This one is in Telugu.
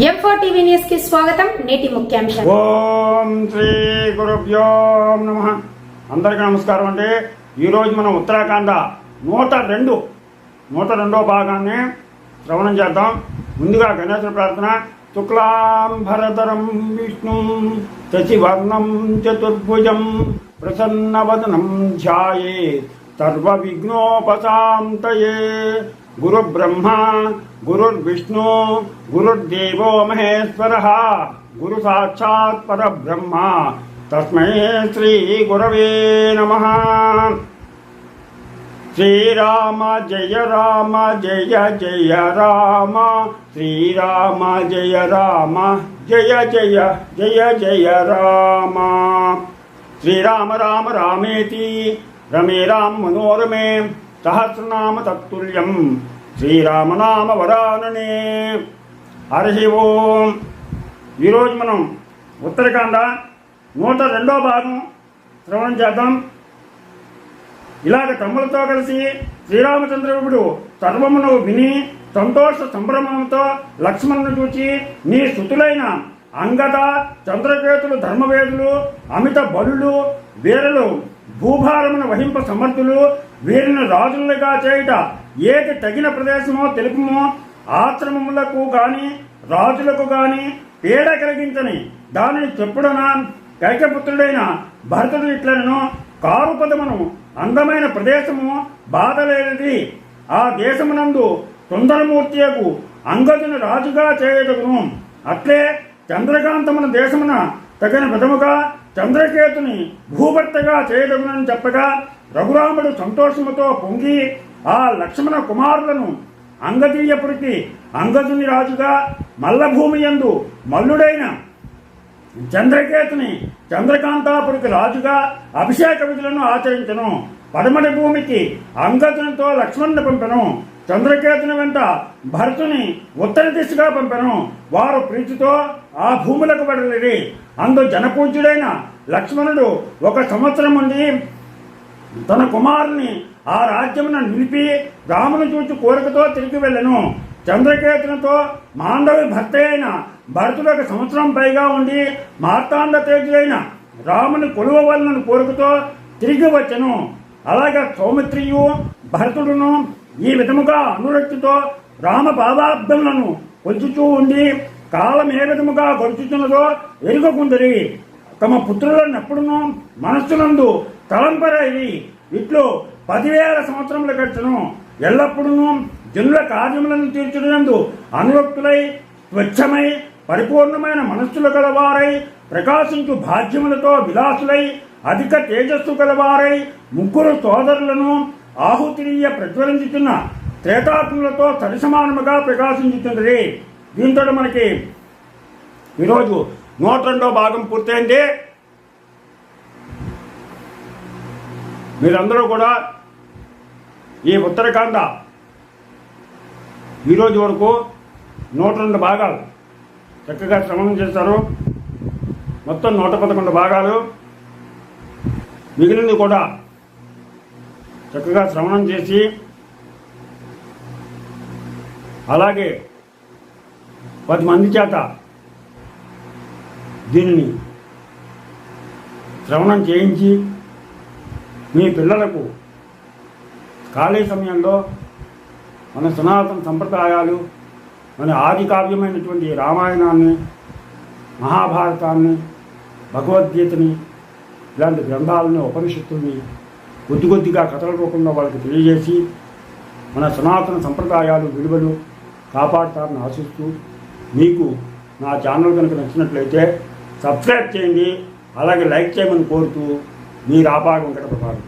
M4 టీవీ న్యూస్ కి స్వాగతం. నేటి ముఖ్యాంశాలు. ఓం శ్రీ గురుభ్యో నమః. అందరికీ నమస్కారం అండి. ఈరోజు మనం ఉత్తరాఖండ 102వ భాగాన్ని శ్రవణం చేద్దాం. ముందుగా గణేశ ప్రార్థన. శుక్లాంబరధరం విష్ణు శశివర్ణం చతుర్భుజం ప్రసన్నవదనం ధ్యాయేత్ సర్వ విఘ్నోపశాంతయే. గురు బ్రహ్మ గురుర్విష్ణు గురుర్దేవో మహేశ్వరః గురు సాక్షాత్ పరబ్రహ్మ తస్మై శ్రీ గురవే నమః. శ్రీరామ జయ రామ జయ జయ రామ శ్రీరామ జయ రామ జయ జయ జయ జయ రామ. శ్రీరామ రామ రామేతి రమే రామ మనోరమే సహస్రనామ తత్తుల్యం శ్రీరామనామ వరాననే. హరి ఓం. ఈరోజు మనం ఉత్తరాఖండ 102వ భాగం శ్రవణం చేద్దాం. ఇలాగ తమ్ములతో కలిసి శ్రీరామచంద్రుడు సర్వమును విని సంతోష సంభ్రమంతో లక్ష్మణుని చూచి, నీ స్తుతులైన అంగద చంద్రకేతులు ధర్మవేదులు అమిత బలులు వీరులు భూభారమును వహింప సమర్థులు, వీరిని రాజులుగా చేయుట ఏది తగిన ప్రదేశమో తెలుపుమో. ఆశ్రమములకు గాని రాజులకు గాని పీడ కలిగించని దానిని చెప్పుడనా. కైకపుత్రుడైన భరతుడు ఇట్లను, కారుపదమును అందమైన ప్రదేశము బాధలేనిది. ఆ దేశమునందు సుందరమూర్తియకు అంగదుని రాజుగా చేయదగును. అట్లే చంద్రకాంతమున దేశమున తగిన విధముగా చంద్రకేతుని భూభర్తగా చేయదగునని చెప్పగా, రఘురాముడు సంతోషముతో పొంగి ఆ లక్ష్మణ కుమారులను అంగదీయపురికి అంగదుని రాజుగా, మల్లభూమి యందు మల్లుడైన చంద్రకేతుని చంద్రకాంతాపురికి రాజుగా అభిషేక విధులను ఆచరించను. పడమటి భూమికి అంగదునితో లక్ష్మణుని పంపెను. చంద్రకేతుని వెంట భరతుని ఉత్తర దిశగా పంపెను. వారు ప్రీతితో ఆ భూములకు వెడలిరి. అందు జనపూజ్యుడైన లక్ష్మణుడు 1 సంవత్సరం ఉండి తన కుమారుని ఆ రాజ్యమున నిలిపి రాముని చూచి కోరికతో తిరిగి వెళ్ళెను. చంద్రకేతునితో మాండవి భర్త అయిన భరతుడు 1 సంవత్సరం పైగా ఉండి మార్తాండ తేజుడైన రాముని కొలువవలనని కోరికతో తిరిగి వచ్చెను. అలాగే సౌమిత్రియు భరతుడును ఈ విధముగా అనురక్తితో రామ పాదాబ్దములను కొలుచుచూ ఉండి కాలం ఏ విధముగా గడుచుతున్నదో ఎరుగకుందరి. తమ పుత్రులను ఎప్పుడునూ మనస్సునందు తలంపరైరి. ఇట్లు 10,000 సంవత్సరములు గడుచును. ఎల్లప్పుడూ జనుల కార్యములను తీర్చునందు అనురక్తులై స్వచ్ఛమై పరిపూర్ణమైన మనస్సులు గలవారై ప్రకాశించు భాగ్యములతో విలాసులై అధిక తేజస్సు గలవారై 3 సోదరులను ఆహుతినీయ ప్రజ్వలించుతున్న త్రేతాత్ములతో సరిసమానముగా ప్రకాశించుతున్నది. దీంతో మనకి ఈరోజు 102వ భాగం పూర్తయింది. మీరందరూ కూడా ఈ ఉత్తరాఖండ ఈరోజు వరకు 102 భాగాలు చక్కగా శ్రవణం చేశారు. మొత్తం 111 భాగాలు. మిగిలింది కూడా చక్కగా శ్రవణం చేసి అలాగే 10 మంది చేత దీనిని శ్రవణం చేయించి మీ పిల్లలకు ఖాళీ సమయంలో మన సనాతన సంప్రదాయాలు, మన ఆది కావ్యమైనటువంటి రామాయణాన్ని, మహాభారతాన్ని, భగవద్గీతని, ఇలాంటి గ్రంథాలను, ఉపనిషత్తుల్ని కొద్ది కొద్దిగా కథల రూపంలో వాళ్ళకి తెలియజేసి మన సనాతన సంప్రదాయాలు విలువలు కాపాడుతారని ఆశిస్తూ, మీకు నా ఛానల్ కనుక నచ్చినట్లయితే సబ్స్క్రైబ్ చేయండి. అలాగే లైక్ చేయమని కోరుతూ మీ రాపాగం వెంకట ప్రసాద్.